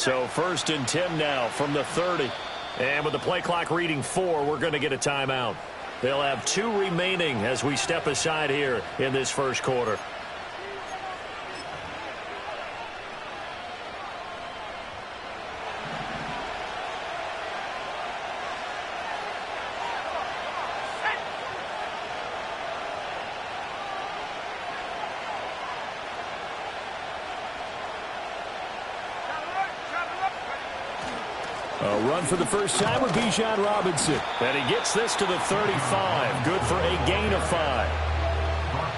So 1st and 10 now from the 30. And with the play clock reading 4, we're going to get a timeout. They'll have 2 remaining as we step aside here in this first quarter. A run for the first time with Bijan Robinson. And he gets this to the 35. Good for a gain of 5.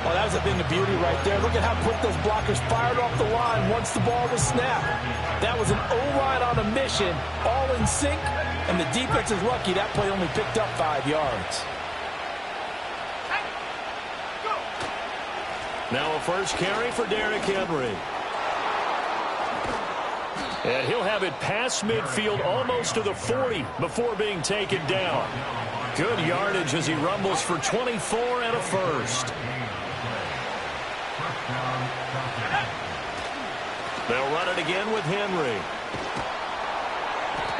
Well, that was a thing of beauty right there. Look at how quick those blockers fired off the line once the ball was snapped. That was an O-line on a mission, all in sync, and the defense is lucky that play only picked up 5 yards. Now a first carry for Derrick Henry. And he'll have it past midfield almost to the 40 before being taken down. Good yardage as he rumbles for 24 and a first. They'll run it again with Henry.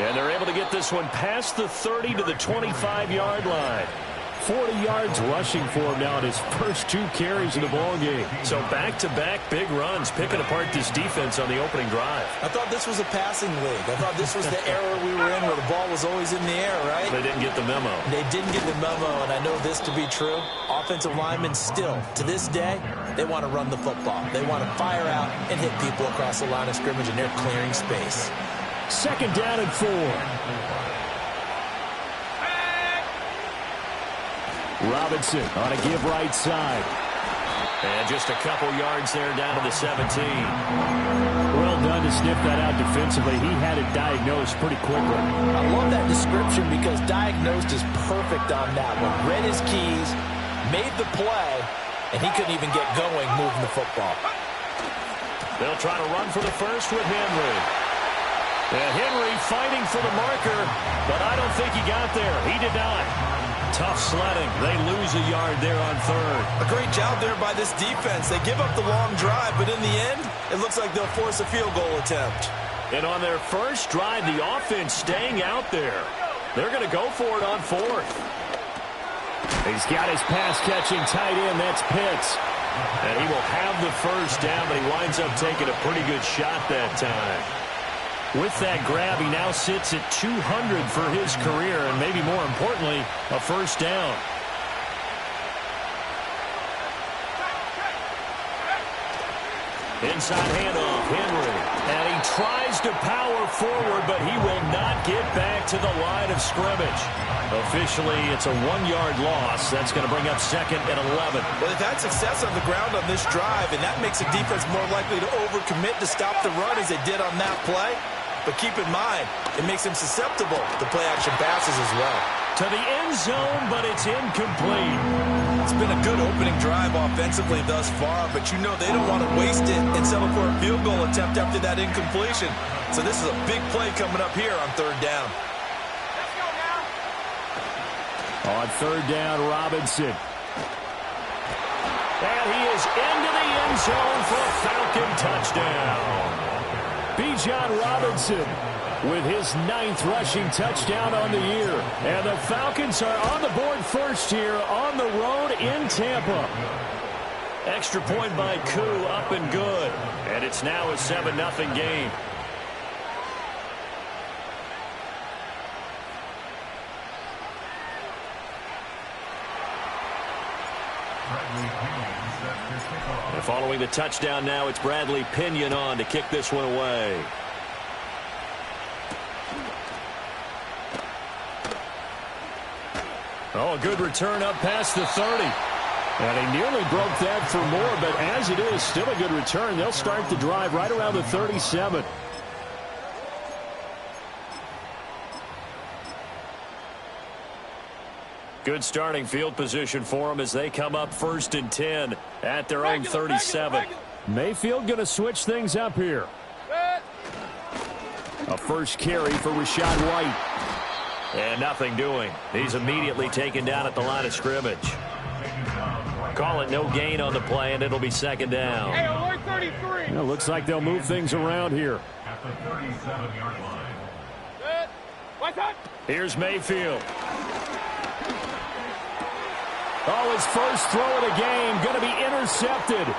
And they're able to get this one past the 30 to the 25-yard line. 40 yards rushing for him now in his first 2 carries in the ballgame. So back-to-back big runs, picking apart this defense on the opening drive. I thought this was a passing league. I thought this was the era we were in where the ball was always in the air, right? They didn't get the memo. They didn't get the memo, and I know this to be true. Offensive linemen still, to this day, they want to run the football. They want to fire out and hit people across the line of scrimmage, and they're clearing space. 2nd down and 4. Robinson on a give right side. And just a couple yards there down to the 17. Well done to sniff that out defensively. He had it diagnosed pretty quickly. I love that description because diagnosed is perfect on that one. Read his keys, made the play, and he couldn't even get going moving the football. They'll try to run for the first with Henry. And Henry fighting for the marker, but I don't think he got there. He did not. Tough sledding. They lose a yard there on 3rd. A great job there by this defense. They give up the long drive, but in the end, it looks like they'll force a field goal attempt. And on their first drive, the offense staying out there. They're going to go for it on 4th. He's got his pass-catching tight end. That's Pitts. And he will have the first down, but he winds up taking a pretty good shot that time. With that grab, he now sits at 200 for his career, and maybe more importantly, a first down. Inside handoff, Henry. And he tries to power forward, but he will not get back to the line of scrimmage. Officially, it's a 1-yard loss. That's going to bring up 2nd and 11. Well, they've had success on the ground on this drive, and that makes the defense more likely to overcommit to stop the run as they did on that play. But keep in mind, it makes them susceptible to play-action passes as well. To the end zone, but it's incomplete. It's been a good opening drive offensively thus far, but you know they don't want to waste it and settle for a field goal attempt after that incompletion. So this is a big play coming up here on 3rd down. Let's go now. On 3rd down, Robinson. And he is into the end zone for a Falcon touchdown. Bijan Robinson with his 9th rushing touchdown on the year. And the Falcons are on the board first here on the road in Tampa. Extra point by Koo, up and good. And it's now a 7-0 game. And following the touchdown now, it's Bradley Pinion on to kick this one away. Oh, a good return up past the 30. And he nearly broke that for more, but as it is, still a good return. They'll start the drive right around the 37. Good starting field position for them as they come up 1st and 10 at their own 37. Mayfield going to switch things up here. A first carry for Rachaad White. And nothing doing. He's immediately taken down at the line of scrimmage. Call it no gain on the play, and it'll be 2nd down. It looks like they'll move things around here. At the 37-yard line. Good. White time. Here's Mayfield. Oh, his first throw of the game going to be intercepted.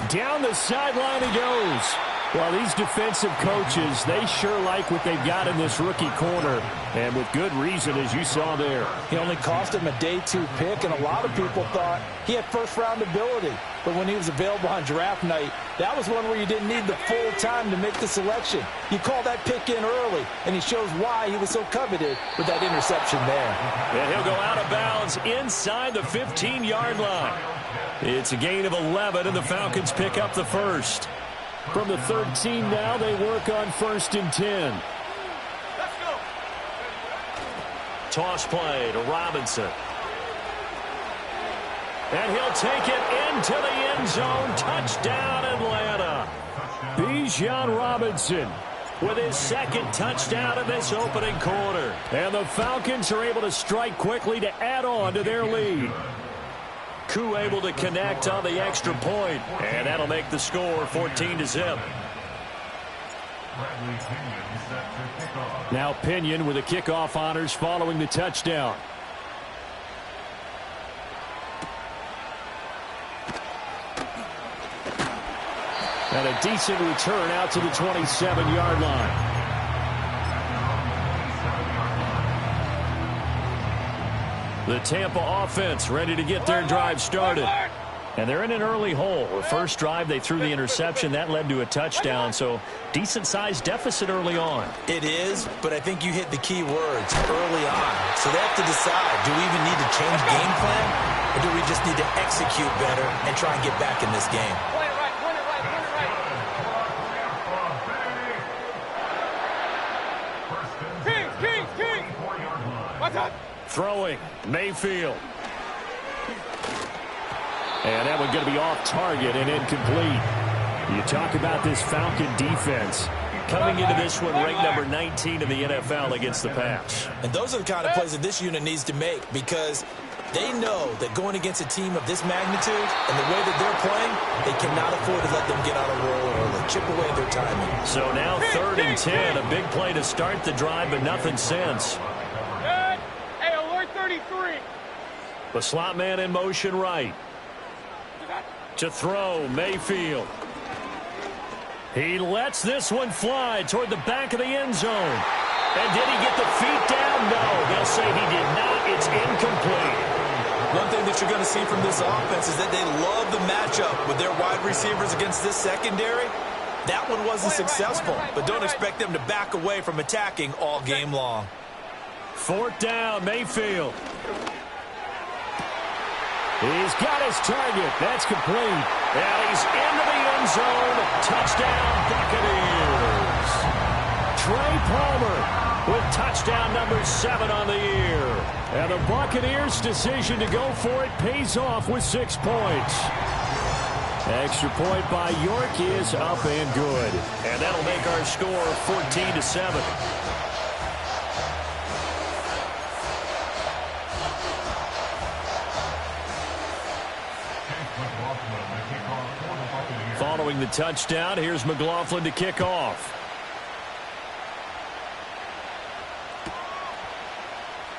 Down the sideline he goes. Well, these defensive coaches, they sure like what they've got in this rookie corner, and with good reason, as you saw there. He only cost him a day 2 pick, and a lot of people thought he had first-round ability. But when he was available on draft night, that was one where you didn't need the full time to make the selection. You call that pick in early, and he shows why he was so coveted with that interception there. And he'll go out of bounds inside the 15-yard line. It's a gain of 11, and the Falcons pick up the first. From the 13 now, they work on 1st and 10. Let's go. Toss play to Robinson. And he'll take it into the end zone. Touchdown, Atlanta. Bijan Robinson With his second touchdown in this opening quarter. And the Falcons are able to strike quickly to add on to their lead. Koo able to connect on the extra point, and that'll make the score 14-0. Now Pinion with the kickoff honors following the touchdown. And a decent return out to the 27-yard line. The Tampa offense ready to get their drive started. And they're in an early hole. The first drive, they threw the interception. That led to a touchdown, so decent-sized deficit early on. It is, but I think you hit the key words, early on. So they have to decide, do we even need to change game plan, or do we just need to execute better and try and get back in this game? Point it right, point it right, point it right. Kings, Kings, Kings. What's up? Throwing, Mayfield. And that one going to be off target and incomplete. You talk about this Falcon defense. Coming into this one, ranked number 19 in the NFL against the pass. And those are the kind of plays that this unit needs to make, because they know that going against a team of this magnitude and the way that they're playing, they cannot afford to let them get on a roll early, chip away their timing. So now 3rd and 10, a big play to start the drive, but nothing since. Good. Hey, alert 33. The slot man in motion right. To throw, Mayfield. He lets this one fly toward the back of the end zone. And did he get the feet down? No, they'll say he did not. It's incomplete. One thing that you're going to see from this offense is that they love the matchup with their wide receivers against this secondary. That one wasn't successful, but don't expect them to back away from attacking all game long. 4th down, Mayfield. He's got his target. That's complete. And he's into the end zone. Touchdown, Buccaneers. Trey Palmer With touchdown number 7 on the year. And the Buccaneers' decision to go for it pays off with 6 points. Extra point by York is up and good. And that'll make our score 14-7. Following the touchdown, here's McLaughlin to kick off.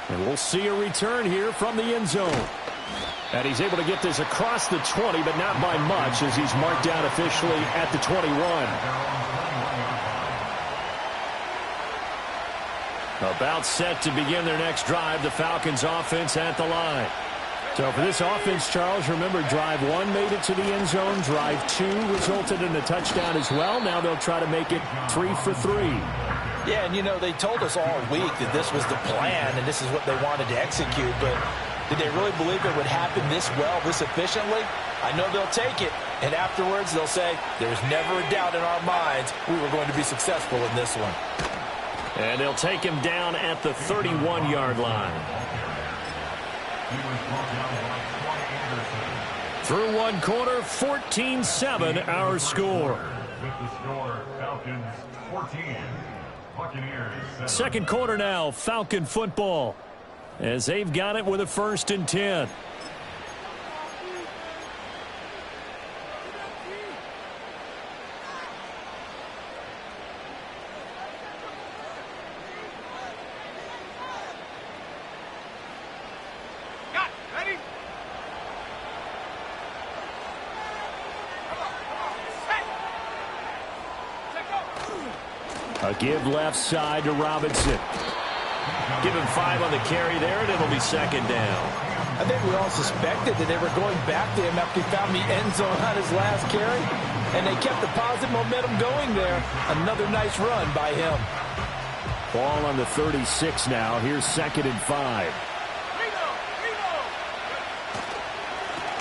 And we'll see a return here from the end zone. And he's able to get this across the 20, but not by much, as he's marked down officially at the 21. About set to begin their next drive, the Falcons offense at the line. So for this offense, Charles, remember, drive 1 made it to the end zone. Drive 2 resulted in a touchdown as well. Now they'll try to make it 3 for 3. Yeah, and you know, they told us all week that this was the plan and this is what they wanted to execute, but did they really believe it would happen this well, this efficiently? I know they'll take it, and afterwards they'll say, there's never a doubt in our minds we were going to be successful in this one. And they'll take him down at the 31-yard line. Through 1 quarter, 14-7 our score. With the score, Falcons 14, Buccaneers 7. Second quarter now, Falcon football, as they've got it with a 1st and 10. A give left side to Robinson. Give him 5 on the carry there, and it'll be second down. I think we all suspected that they were going back to him after he found the end zone on his last carry, and they kept the positive momentum going there. Another nice run by him. Ball on the 36 now. Here's 2nd and 5.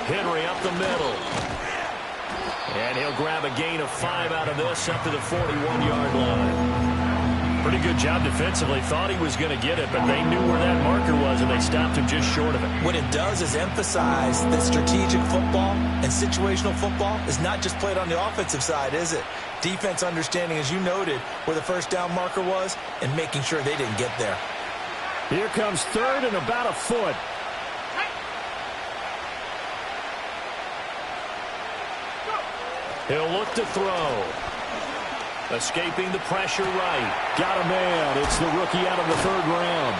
Henry up the middle. And he'll grab a gain of 5 out of this up to the 41-yard line. Pretty good job defensively. Thought he was going to get it, but they knew where that marker was, and they stopped him just short of it. What it does is emphasize that strategic football and situational football is not just played on the offensive side, is it? Defense understanding, as you noted, where the first down marker was and making sure they didn't get there. Here comes 3rd and about a foot. He'll look to throw. Escaping the pressure right. Got a man. It's the rookie out of the 3rd round.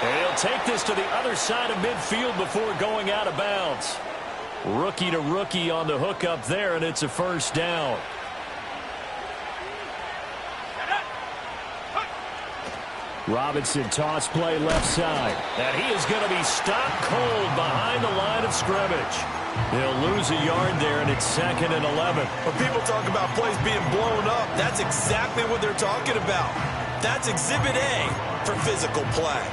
And he'll take this to the other side of midfield before going out of bounds. Rookie to rookie on the hook up there, and it's a first down. Robinson toss play left side. And he is going to be stopped cold behind the line of scrimmage. They'll lose a yard there, and it's 2nd and 11. When people talk about plays being blown up, that's exactly what they're talking about. That's Exhibit A for physical play.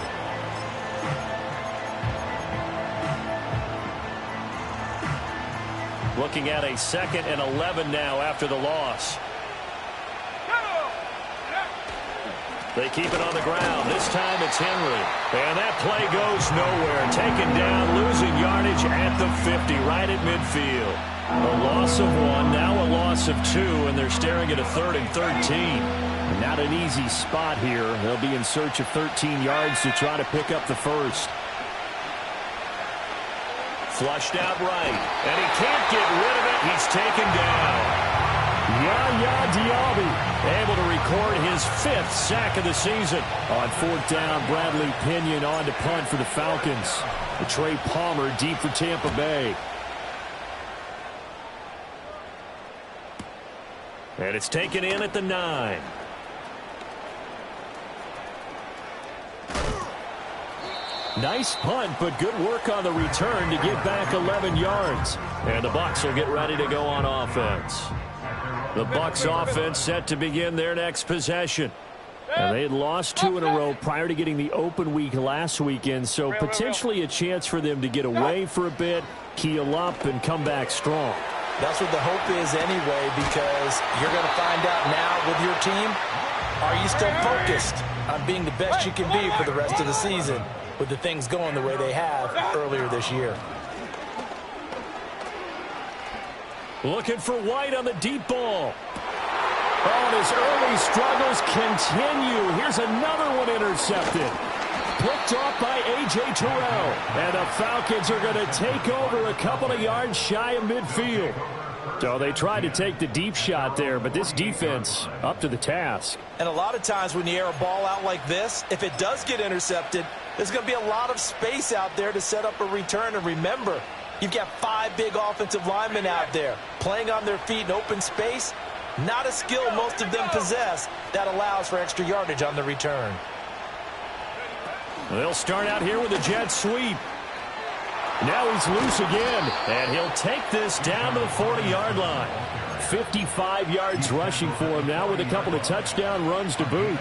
Looking at a 2nd and 11 now after the loss. They keep it on the ground. This time it's Henry. And that play goes nowhere. Taken down, losing yardage at the 50, right at midfield. A loss of 1, now a loss of 2, and they're staring at a 3rd and 13. Not an easy spot here. They'll be in search of 13 yards to try to pick up the first. Flushed out right. And he can't get rid of it. He's taken down. Yaya Diaby able to record his 5th sack of the season. On 4th down, Bradley Pinion on to punt for the Falcons. Trey Palmer deep for Tampa Bay. And it's taken in at the 9. Nice punt, but good work on the return to get back 11 yards. And the Bucs will get ready to go on offense. The Bucs offense set to begin their next possession. And they had lost 2 in a row prior to getting the open week last weekend, so potentially a chance for them to get away for a bit, keel up, and come back strong. That's what the hope is anyway, because you're going to find out now with your team, are you still focused on being the best you can be for the rest of the season with the things going the way they have earlier this year? Looking for White on the deep ball. Oh, and his early struggles continue. Here's another one intercepted. Picked off by A.J. Terrell. And the Falcons are going to take over a couple of yards shy of midfield. So they tried to take the deep shot there, but this defense up to the task. And a lot of times when you air a ball out like this, if it does get intercepted, there's going to be a lot of space out there to set up a return. And remember, you've got 5 big offensive linemen out there playing on their feet in open space. Not a skill most of them possess that allows for extra yardage on the return. They'll start out here with a jet sweep. Now he's loose again, and he'll take this down to the 40-yard line. 55 yards rushing for him now with a couple of touchdown runs to boot.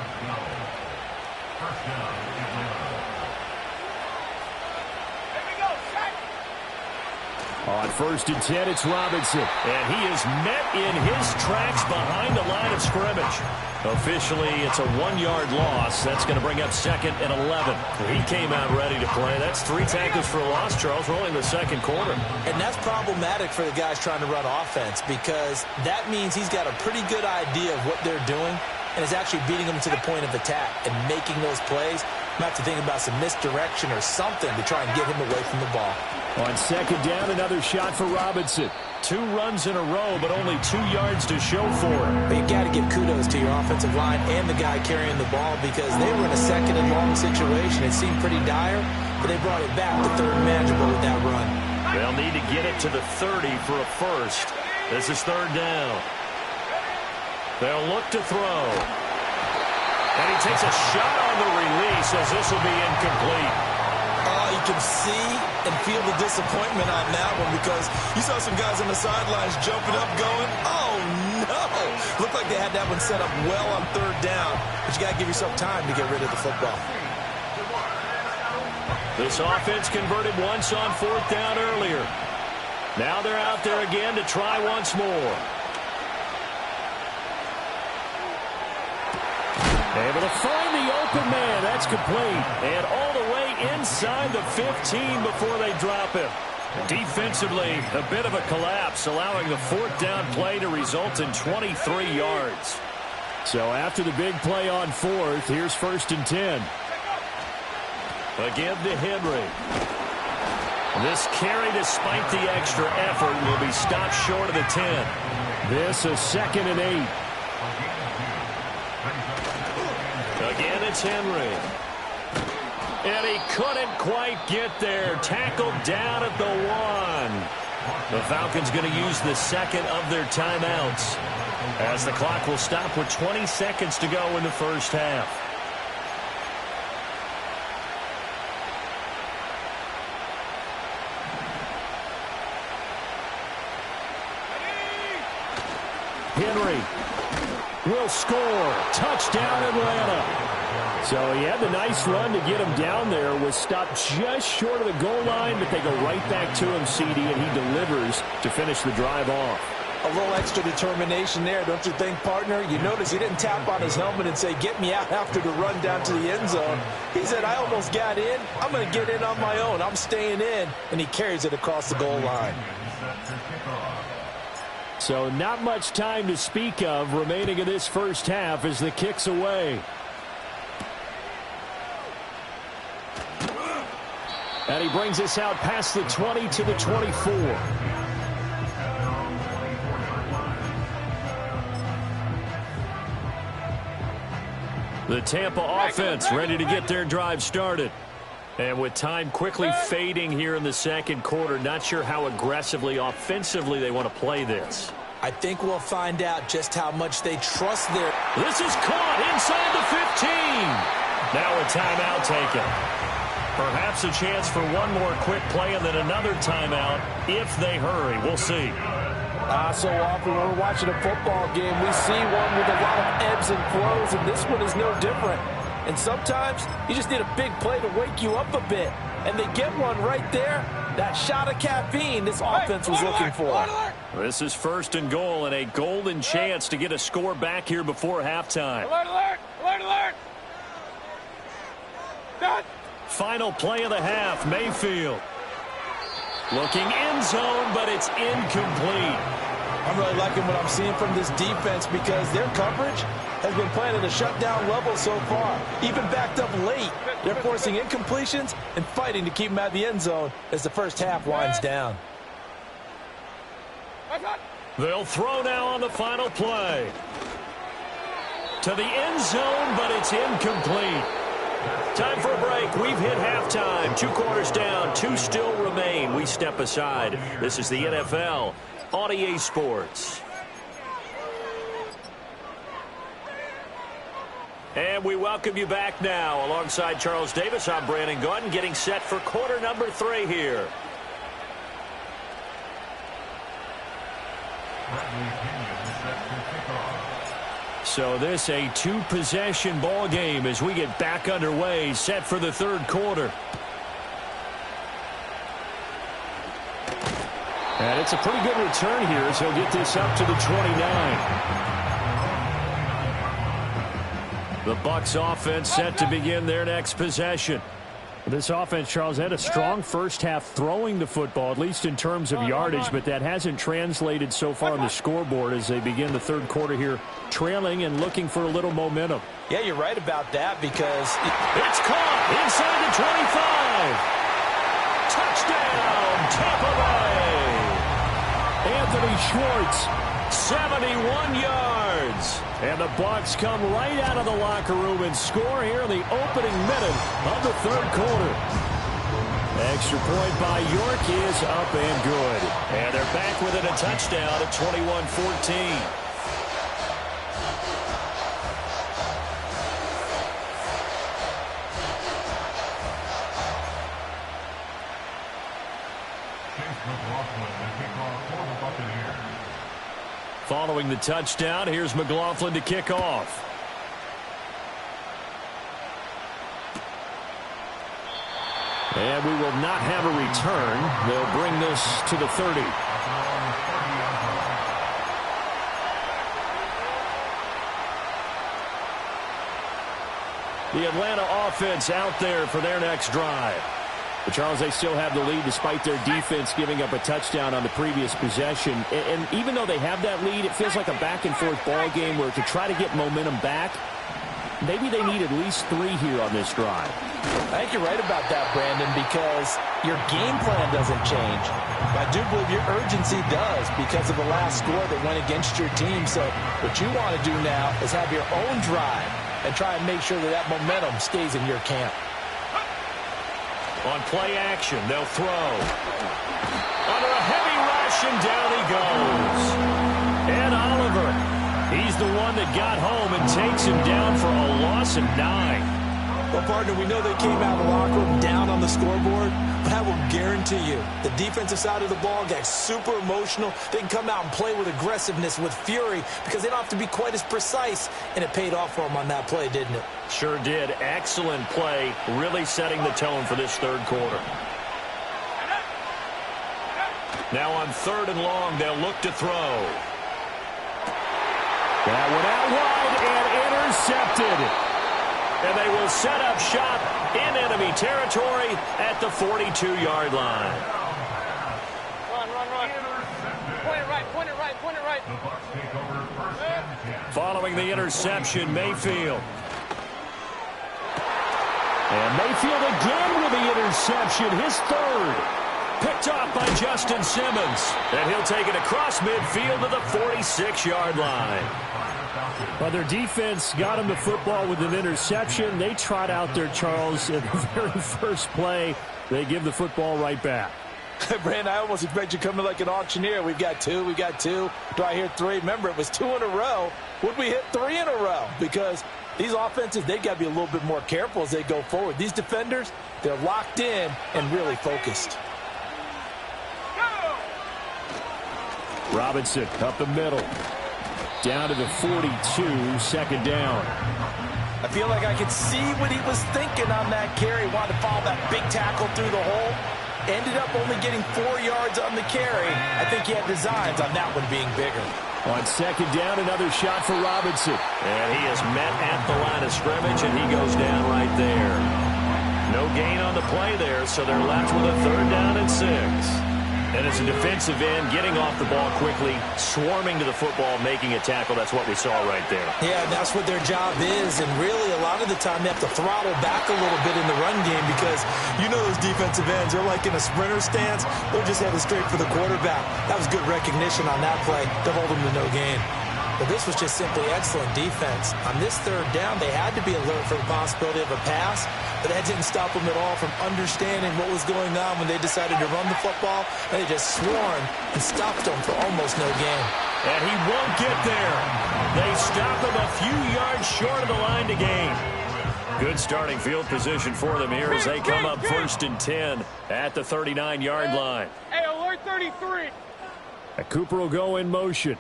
On 1st and 10, it's Robinson. And he is met in his tracks behind the line of scrimmage. Officially, it's a 1-yard loss. That's going to bring up 2nd and 11. He came out ready to play. That's 3 tackles for a loss, Charles, rolling the 2nd quarter. And that's problematic for the guys trying to run offense, because that means he's got a pretty good idea of what they're doing and is actually beating them to the point of attack and making those plays. Might have to think about some misdirection or something to try and get him away from the ball. On 2nd down, another shot for Robinson. 2 runs in a row, but only 2 yards to show for it. But you got to give kudos to your offensive line and the guy carrying the ball, because they were in a 2nd and long situation. It seemed pretty dire, but they brought it back to 3rd and manageable with that run. They'll need to get it to the 30 for a first. This is 3rd down. They'll look to throw. And he takes a shot on the release as this will be incomplete. You can see and feel the disappointment on that one because you saw some guys on the sidelines jumping up going, oh, no. Looked like they had that one set up well on third down, but you got to give yourself time to get rid of the football. This offense converted once on fourth down earlier. Now they're out there again to try once more. Able to find the open man. That's complete. And all the way inside the 15 before they drop him. Defensively, a bit of a collapse, allowing the fourth down play to result in 23 yards. So after the big play on fourth, here's 1st and 10. Again to Henry. This carry, despite the extra effort, will be stopped short of the 10. This is 2nd and 8. Again, it's Henry. And he couldn't quite get there. Tackled down at the 1. The Falcons going to use the second of their timeouts, as the clock will stop with 20 seconds to go in the first half. Henry will score. Touchdown, Atlanta. So he had the nice run to get him down there. Was stopped just short of the goal line, but they go right back to him, CD, and he delivers to finish the drive off. A little extra determination there, don't you think, partner? You notice he didn't tap on his helmet and say, get me out after the run down to the end zone. He said, I almost got in. I'm going to get in on my own. I'm staying in. And he carries it across the goal line. So not much time to speak of remaining in this first half as the kick's away. And he brings us out past the 20 to the 24. The Tampa offense ready to get their drive started. And with time quickly fading here in the second quarter, not sure how aggressively, offensively they want to play this. I think we'll find out just how much they trust their... This is caught inside the 15. Now a timeout taken. Perhaps a chance for one more quick play and then another timeout if they hurry. We'll see. So often when we're watching a football game, we see one with a lot of ebbs and flows, and this one is no different. And sometimes you just need a big play to wake you up a bit. And they get one right there. That shot of caffeine this offense was looking for. This is 1st and goal and a golden chance to get a score back here before halftime. Alert, alert! Alert, alert! Done! Final play of the half, Mayfield. Looking end zone, but it's incomplete. I'm really liking what I'm seeing from this defense because their coverage has been playing at a shutdown level so far. Even backed up late, they're forcing incompletions and fighting to keep them out of the end zone as the first half winds down. They'll throw now on the final play. To the end zone, but it's incomplete. Time for a break. We've hit halftime. 2 quarters down. 2 still remain. We step aside. This is the NFL on EA Sports. And we welcome you back now. Alongside Charles Davis, I'm Brandon Gordon, getting set for quarter number 3 here. So this a 2-possession ball game as we get back underway, set for the third quarter. And it's a pretty good return here as he'll get this up to the 29. The Bucs offense set to begin their next possession. This offense, Charles, had a strong first half throwing the football, at least in terms of yardage, but that hasn't translated so far on the scoreboard as they begin the third quarter here, trailing and looking for a little momentum. Yeah, you're right about that because... It's caught inside the 25. Touchdown, Tampa Bay. Anthony Schwartz, 71 yards. And the Bucs come right out of the locker room and score here in the opening minute of the third quarter. Extra point by York is up and good. And they're back within a touchdown at 21-14. Following the touchdown, here's McLaughlin to kick off. And we will not have a return. They'll bring this to the 30. The Atlanta offense out there for their next drive. But Charles, they still have the lead despite their defense giving up a touchdown on the previous possession. And even though they have that lead, it feels like a back-and-forth ball game where to try to get momentum back, maybe they need at least 3 here on this drive. I think you're right about that, Brandon, because your game plan doesn't change. But I do believe your urgency does because of the last score that went against your team. So what you want to do now is have your own drive and try and make sure that that momentum stays in your camp. On play action, they'll throw. Under a heavy rush, and down he goes. And Oliver, he's the one that got home and takes him down for a loss of 9. Well, partner, we know they came out of the locker room down on the scoreboard, but I will guarantee you the defensive side of the ball got super emotional. They can come out and play with aggressiveness, with fury, because they don't have to be quite as precise, and it paid off for them on that play, didn't it? Sure did. Excellent play, really setting the tone for this third quarter. Now on 3rd and long, they'll look to throw. That one out wide and intercepted. And they will set up shop in enemy territory at the 42-yard line. Run. Point it right, point it right, point it right. The Bucs take over first and 10. Following the interception, Mayfield. And Mayfield again with the interception, his 3rd. Picked off by Justin Simmons. And he'll take it across midfield to the 46-yard line. Well, their defense got him the football with an interception. They trot out there, Charles, in the very first play. They give the football right back. Brandon, I almost expect you coming like an auctioneer. We've got 2. Do I hear 3? Remember, it was 2 in a row. Would we hit 3 in a row? Because these offenses, they got to be a little bit more careful as they go forward. These defenders, they're locked in and really focused. Robinson up the middle. Down to the 42, 2nd down. I feel like I could see what he was thinking on that carry. Wanted to follow that big tackle through the hole. Ended up only getting 4 yards on the carry. I think he had designs on that one being bigger. On 2nd down, another shot for Robinson. And he is met at the line of scrimmage, and he goes down right there. No gain on the play there, so they're left with a 3rd down and 6. And as a defensive end, getting off the ball quickly, swarming to the football, making a tackle, that's what we saw right there. Yeah, that's what their job is. And really, a lot of the time, they have to throttle back a little bit in the run game because you know those defensive ends, they're like in a sprinter stance. They're just headed straight for the quarterback. That was good recognition on that play to hold them to no gain. But this was just simply excellent defense. On this 3rd down, they had to be alert for the possibility of a pass, but that didn't stop them at all from understanding what was going on when they decided to run the football, and they just swarmed and stopped them for almost no gain. And he won't get there. They stop him a few yards short of the line to gain. Good starting field position for them here as they come up 1st and 10 at the 39-yard line. Hey, alert 33. Cooper will go in motion.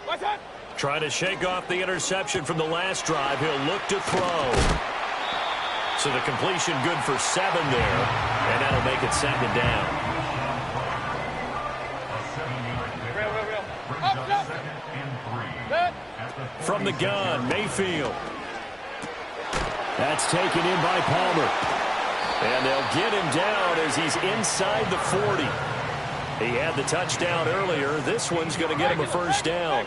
What's that? Trying to shake off the interception from the last drive. He'll look to throw. So the completion good for 7 there. And that'll make it 2nd down. Real. From the gun, Mayfield. That's taken in by Palmer. And they'll get him down as he's inside the 40. He had the touchdown earlier. This one's going to get him a 1st down.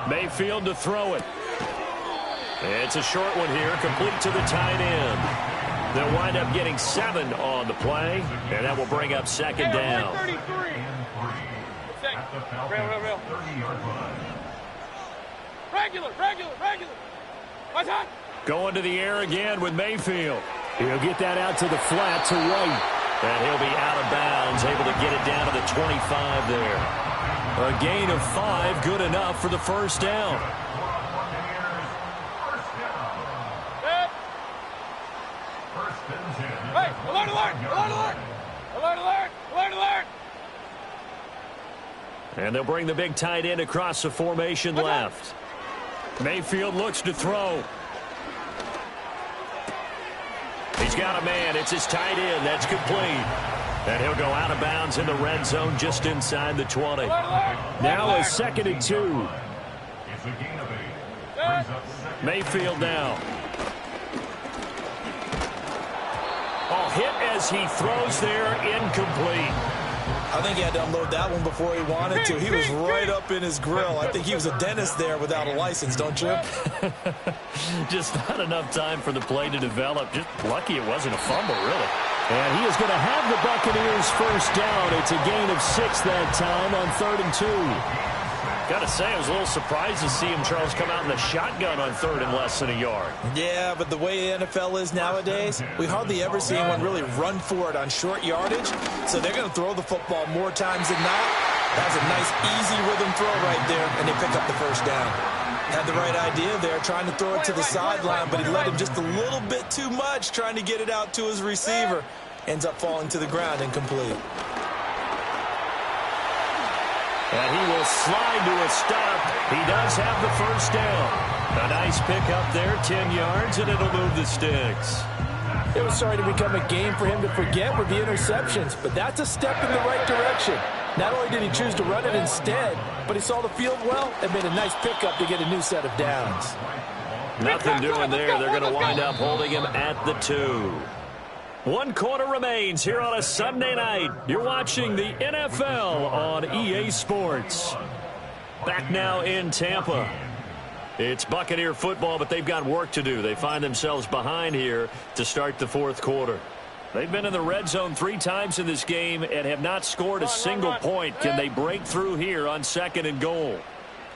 Mayfield to throw it. It's a short one here, complete to the tight end. They'll wind up getting 7 on the play, and that will bring up 2nd down. Real. Regular. What's that? Going to the air again with Mayfield. He'll get that out to the flat to right. And he'll be out of bounds, able to get it down to the 25 there. A gain of 5, good enough for the 1st down. Hey, alert, alert, alert, alert, alert, alert, alert, alert. And they'll bring the big tight end across the formation left. Mayfield looks to throw. He's got a man. It's his tight end. That's complete. And he'll go out of bounds in the red zone just inside the 20. Alert, alert, Now alert. a 2nd and 2. It's a gain of 8. Brings up second. Mayfield now. Oh, hit as he throws there, incomplete. I think he had to unload that one before he wanted to. He was right up in his grill. I think he was a dentist there without a license, don't you? Just not enough time for the play to develop. Just lucky it wasn't a fumble, really. And he is going to have the Buccaneers first down. It's a gain of 6 that time on 3rd and 2. Got to say, I was a little surprised to see him, Charles, come out in the shotgun on 3rd and less than a yard. Yeah, but the way the NFL is nowadays, we hardly ever see anyone really run for it on short yardage. So they're going to throw the football more times than not. That's a nice, easy rhythm throw right there, and they pick up the first down. Had the right idea there, trying to throw it to the sideline, but he let him just a little bit too much, trying to get it out to his receiver. Ends up falling to the ground incomplete. And he will slide to a stop. He does have the first down. A nice pickup there, 10 yards, and it'll move the sticks. It was starting to become a game for him to forget with the interceptions, but that's a step in the right direction. Not only did he choose to run it instead, but he saw the field well and made a nice pickup to get a new set of downs. Nothing doing there. They're going to wind up holding him at the 2. 1 quarter remains here on a Sunday night. You're watching the NFL on EA Sports. Back now in Tampa. It's Buccaneer football, but they've got work to do. They find themselves behind here to start the 4th quarter. They've been in the red zone 3 times in this game and have not scored a single point. Can they break through here on 2nd and goal?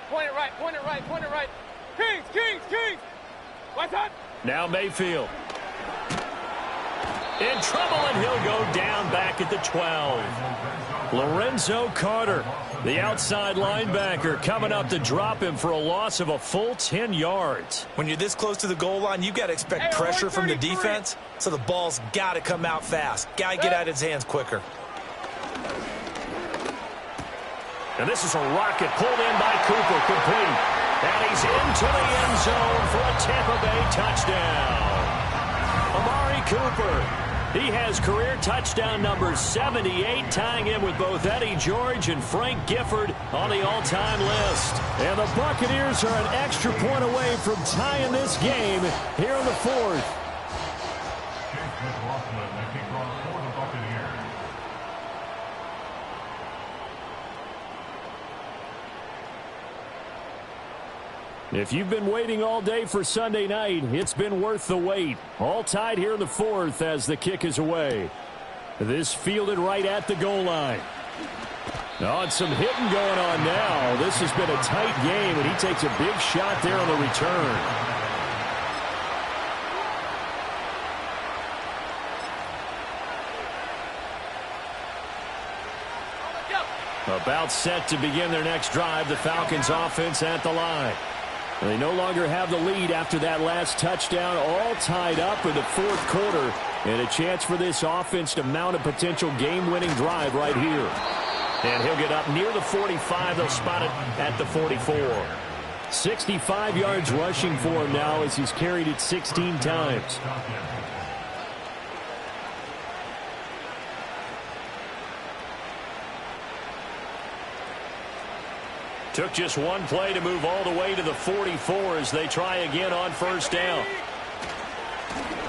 Point it right, point it right, point it right. Kings, Kings, Kings. What's that? Now Mayfield. In trouble, and he'll go down back at the 12. Lorenzo Carter, the outside linebacker, coming up to drop him for a loss of a full 10 yards. When you're this close to the goal line, you've got to expect pressure from the defense, so the ball's got to come out fast. Got to get out of his hands quicker. And this is a rocket pulled in by Cooper, complete. And he's into the end zone for a Tampa Bay touchdown. Amari Cooper. He has career touchdown number 78, tying him with both Eddie George and Frank Gifford on the all-time list. And the Buccaneers are an extra point away from tying this game here in the 4th. If you've been waiting all day for Sunday night, it's been worth the wait. All tied here in the 4th as the kick is away. This fielded right at the goal line. Oh, and some hitting going on now. This has been a tight game, and he takes a big shot there on the return. About set to begin their next drive, the Falcons offense at the line. They no longer have the lead after that last touchdown, all tied up in the 4th quarter, and a chance for this offense to mount a potential game-winning drive right here. And he'll get up near the 45. They'll spot it at the 44. 65 yards rushing for him now as he's carried it 16 times. Took just one play to move all the way to the 44 as they try again on first down.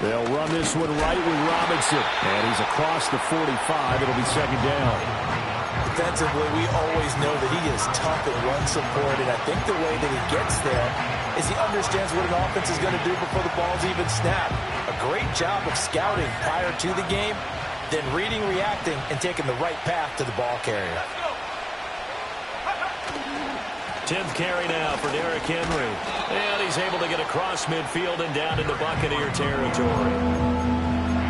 They'll run this one right with Robinson. And he's across the 45. It'll be second down. Defensively, we always know that he is tough and run support, and I think the way that he gets there is he understands what an offense is going to do before the ball's even snapped. A great job of scouting prior to the game, then reading, reacting, and taking the right path to the ball carrier. 10th carry now for Derrick Henry. And he's able to get across midfield and down into Buccaneer territory.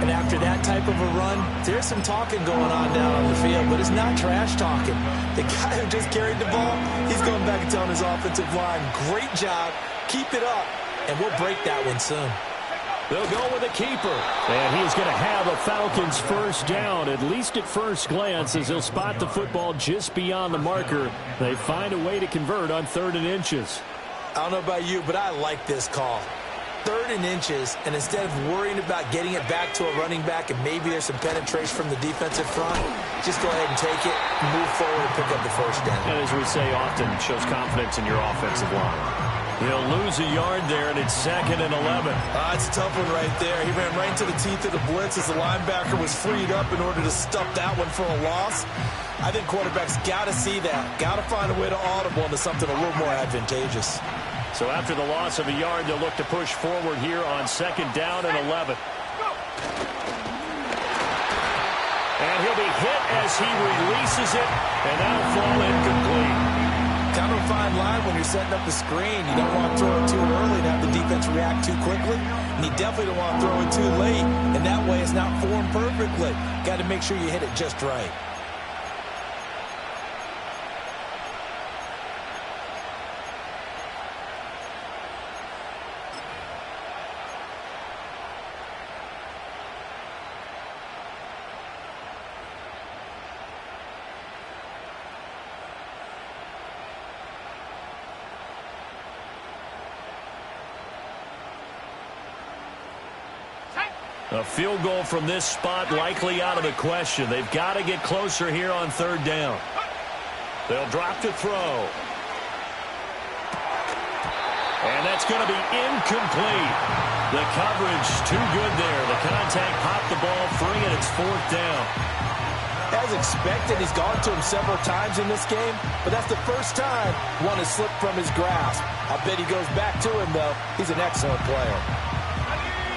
And after that type of a run, there's some talking going on down on the field, but it's not trash talking. The guy who just carried the ball, he's going back and telling his offensive line, great job, keep it up, and we'll break that one soon. They'll go with a keeper. And he's going to have a Falcons first down, at least at first glance, as he'll spot the football just beyond the marker. They find a way to convert on 3rd and inches. I don't know about you, but I like this call. 3rd and inches, and instead of worrying about getting it back to a running back and maybe there's some penetration from the defensive front, just go ahead and take it, move forward, and pick up the first down. And as we say often, it shows confidence in your offensive line. He'll lose a yard there, and it's 2nd and 11. It's a tough one right there. He ran right into the teeth of the blitz as the linebacker was freed up in order to stuff that one for a loss. I think quarterbacks got to see that, got to find a way to audible into something a little more advantageous. So after the loss of a yard, they'll look to push forward here on 2nd down and 11. And he'll be hit as he releases it, and that'll fall incomplete. Kind of a fine line when you're setting up the screen. You don't want to throw it too early and have the defense react too quickly. And you definitely don't want to throw it too late, and that way it's not formed perfectly. Got to make sure you hit it just right. A field goal from this spot likely out of the question. They've got to get closer here on 3rd down. They'll drop to throw. And that's going to be incomplete. The coverage too good there. The contact popped the ball free, and it's 4th down. As expected, he's gone to him several times in this game, but that's the first time one has slipped from his grasp. I bet he goes back to him, though. He's an excellent player.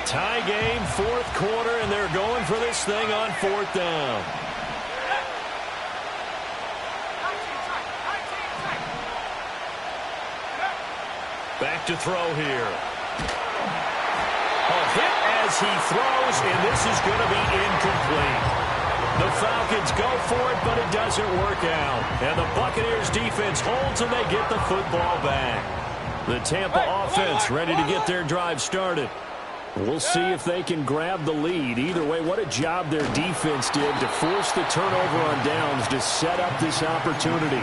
Tie game, 4th quarter, and they're going for this thing on 4th down. Back to throw here. A hit as he throws, and this is going to be incomplete. The Falcons go for it, but it doesn't work out. And the Buccaneers defense holds, and they get the football back. The Tampa offense ready to get their drive started. We'll see if they can grab the lead. Either way, what a job their defense did to force the turnover on downs to set up this opportunity.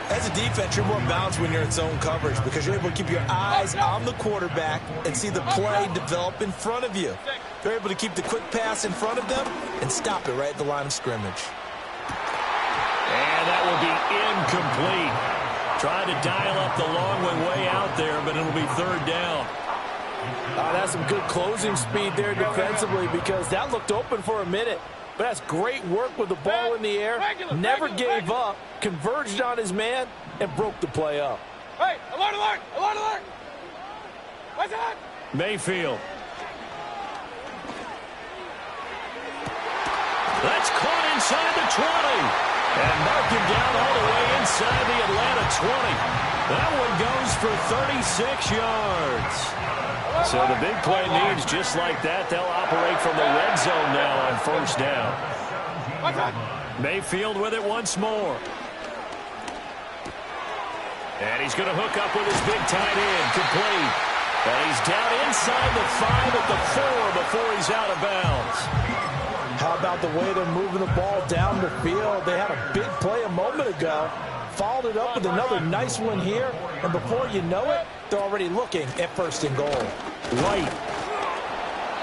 As a defense, you're more balanced when you're in zone coverage because you're able to keep your eyes on the quarterback and see the play develop in front of you. You're able to keep the quick pass in front of them and stop it right at the line of scrimmage. And that will be incomplete. Trying to dial up the long one way out there, but it'll be 3rd down. That's some good closing speed there defensively because that looked open for a minute. But that's great work with the ball in the air. Never gave up, converged on his man, and broke the play up. Hey, alert, alert, alert, alert. What's that? Mayfield. That's caught inside the 20. And mark him down all the way inside the Atlanta 20. That one goes for 36 yards. So the big play needs just like that. They'll operate from the red zone now on 1st down. Mayfield with it once more. And he's going to hook up with his big tight end, complete. And he's down inside the 5 at the 4 before he's out of bounds. How about the way they're moving the ball down the field? They had a big play a moment ago. Followed it up with another nice one here. And before you know it, they're already looking at 1st and goal. White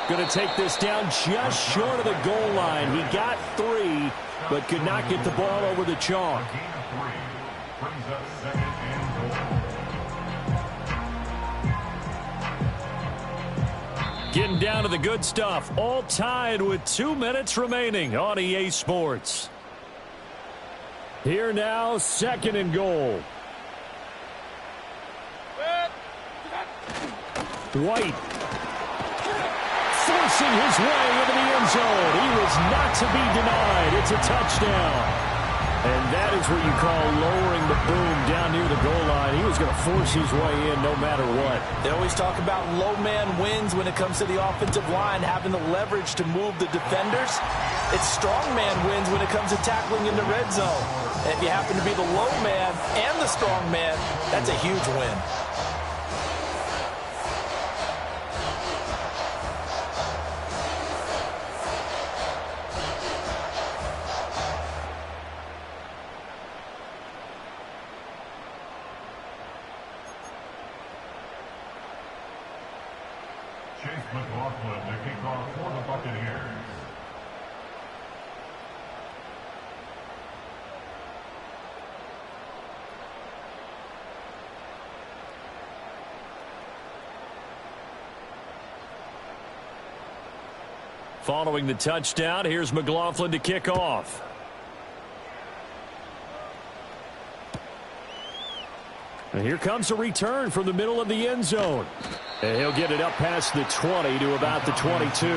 going to take this down just short of the goal line. He got 3, but could not get the ball over the chalk. Getting down to the good stuff. All tied with 2 minutes remaining on EA Sports. Here now, 2nd and goal. White forcing his way into the end zone. He was not to be denied. It's a touchdown. And that is what you call lowering the boom down near the goal line. He was going to force his way in no matter what. They always talk about low man wins when it comes to the offensive line, having the leverage to move the defenders. It's strong man wins when it comes to tackling in the red zone. And if you happen to be the low man and the strong man, that's a huge win. Buccaneers. Following the touchdown, here's McLaughlin to kick off. And here comes a return from the middle of the end zone. And he'll get it up past the 20 to about the 22.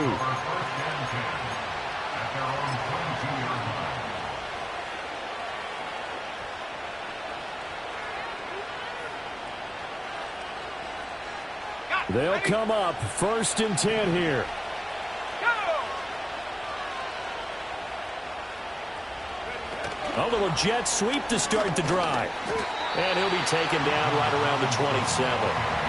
They'll come up 1st and 10 here. A little jet sweep to start the drive. And he'll be taken down right around the 27.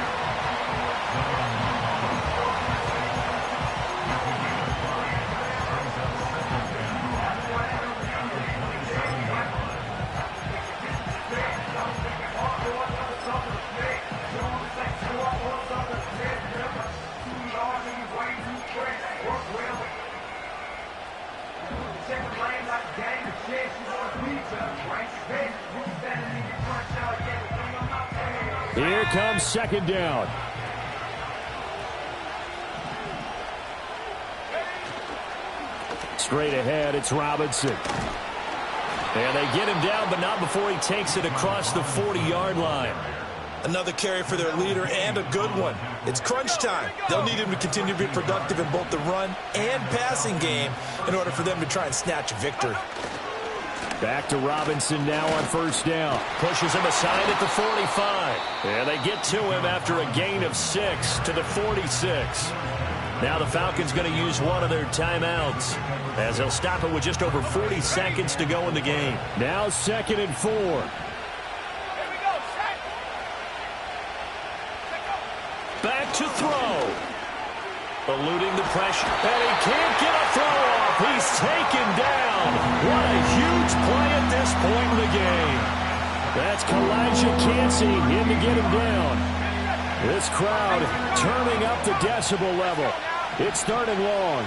Here comes 2nd down. Straight ahead, it's Robinson. And they get him down, but not before he takes it across the 40-yard line. Another carry for their leader, and a good one. It's crunch time. They'll need him to continue to be productive in both the run and passing game in order for them to try and snatch a victory. Back to Robinson now on 1st down. Pushes him aside at the 45. And they get to him after a gain of 6 to the 46. Now the Falcons going to use one of their timeouts, as they'll stop it with just over 40 seconds to go in the game. Now 2nd and 4. Back to throw. Eluding the pressure. And he can't get a throw off. He's taken down. What a huge play at this point in the game. That's Kalijah Cansey in to get him down. This crowd turning up the decibel level. It's 3rd and long.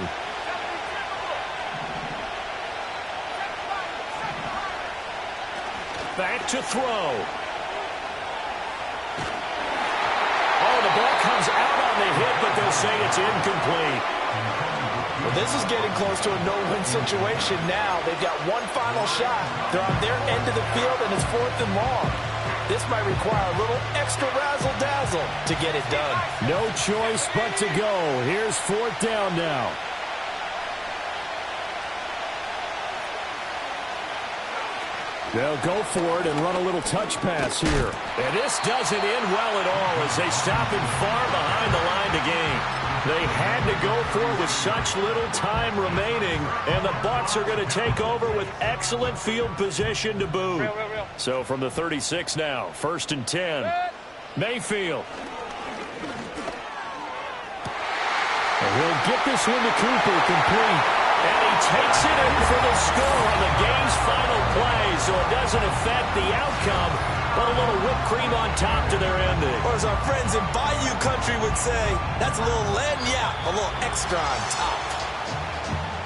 Back to throw. Oh, the ball comes out on the hit, but they'll say it's incomplete. Well, this is getting close to a no-win situation now. They've got one final shot. They're on their end of the field, and it's 4th and long. This might require a little extra razzle-dazzle to get it done. No choice but to go. Here's 4th down now. They'll go for it and run a little touch pass here. And this doesn't end well at all as they stop him far behind the line to gain. They had to go for it with such little time remaining, and the Bucs are going to take over with excellent field position to boot. So from the 36 now, 1st and 10. Mayfield. And he'll get this one to Cooper, complete. And he takes it in for the score on the game's final play, so it doesn't affect the outcome, but a little whipped cream on top to their ending. Or as our friends in Bayou Country would say, that's a little lagniappe, a little extra on top.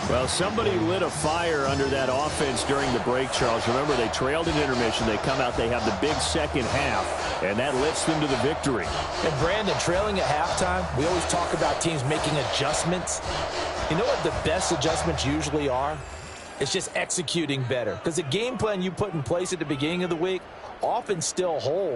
Well, somebody lit a fire under that offense during the break, Charles. Remember, they trailed in intermission. They come out, they have the big second half, and that lifts them to the victory. And Brandon, trailing at halftime, we always talk about teams making adjustments. You know what the best adjustments usually are? It's just executing better. Because the game plan you put in place at the beginning of the week often still holds.